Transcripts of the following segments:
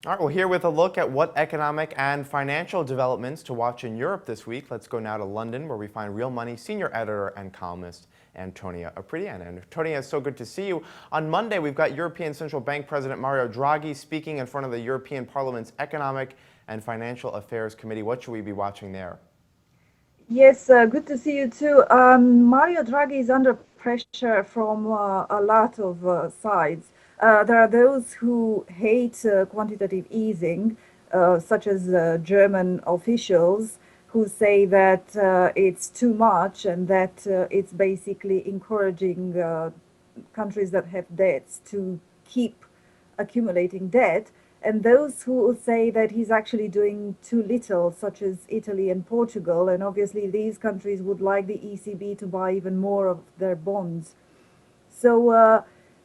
All right, well, here with a look at what economic and financial developments to watch in Europe this week. Let's go now to London, where we find Real Money senior editor and columnist Antonia Oprita. And Antonia, it's so good to see you. On Monday, we've got European Central Bank President Mario Draghi speaking in front of the European Parliament's Economic and Financial Affairs Committee. What should we be watching there? Yes, good to see you too. Mario Draghi is under pressure from a lot of sides. There are those who hate quantitative easing, such as German officials, who say that it's too much and that it's basically encouraging countries that have debts to keep accumulating debt, and those who say that he's actually doing too little, such as Italy and Portugal, and obviously these countries would like the ECB to buy even more of their bonds. So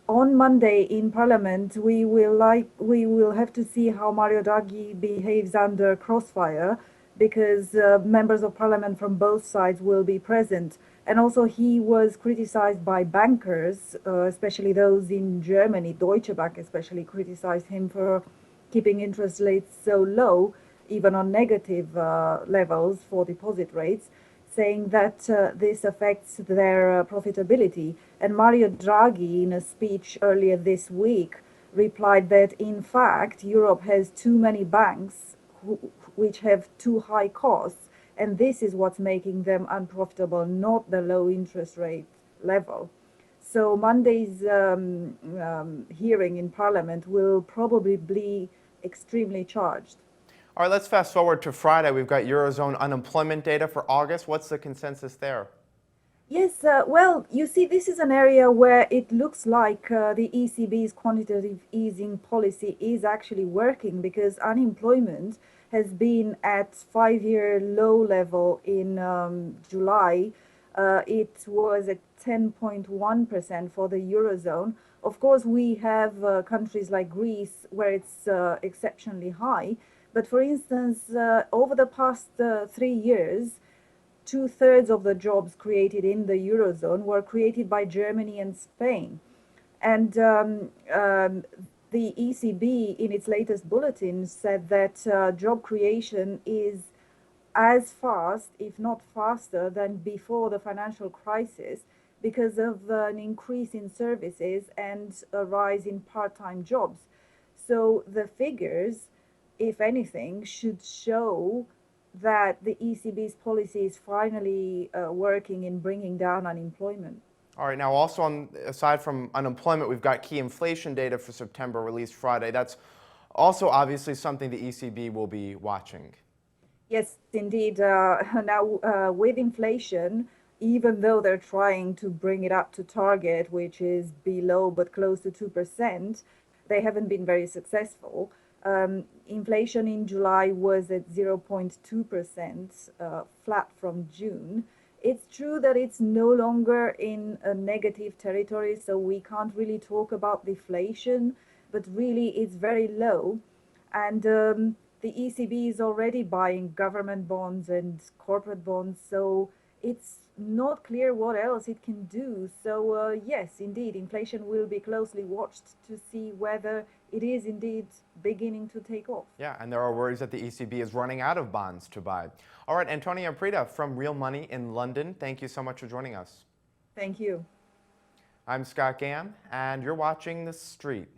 on Monday in Parliament, we will have to see how Mario Draghi behaves under crossfire, because members of Parliament from both sides will be present. And also, he was criticized by bankers, especially those in Germany. Deutsche Bank especially criticized him for keeping interest rates so low, even on negative levels for deposit rates, saying that this affects their profitability. And Mario Draghi, in a speech earlier this week, replied that in fact Europe has too many banks which have too high costs, and this is what's making them unprofitable, not the low interest rate level. So Monday's hearing in Parliament will probably be extremely charged. All right, let's fast forward to Friday. We've got eurozone unemployment data for August. What's the consensus there? Yes, well, you see, this is an area where it looks like the ECB's quantitative easing policy is actually working, because unemployment has been at 5-year low level in July. It was at 10.1% for the eurozone. Of course, we have countries like Greece where it's exceptionally high. But for instance, over the past 3 years, two-thirds of the jobs created in the eurozone were created by Germany and Spain. And the ECB, in its latest bulletin, said that job creation is as fast, if not faster, than before the financial crisis, because of an increase in services and a rise in part-time jobs. So the figures, if anything, should show that the ECB's policy is finally working in bringing down unemployment. All right, now also aside from unemployment, we've got key inflation data for September released Friday. That's also obviously something the ECB will be watching. Yes, indeed. Now, with inflation, even though they're trying to bring it up to target, which is below but close to 2%, they haven't been very successful. Inflation in July was at 0.2%, flat from June. It's true that it's no longer in a negative territory, so we can't really talk about deflation, but really it's very low. And the ECB is already buying government bonds and corporate bonds, so it's not clear what else it can do. So yes, indeed, inflation will be closely watched to see whether it is indeed beginning to take off. Yeah, and there are worries that the ECB is running out of bonds to buy. All right, Antonia Oprita from Real Money in London, thank you so much for joining us. Thank you. I'm Scott Gamm, and you're watching The Street.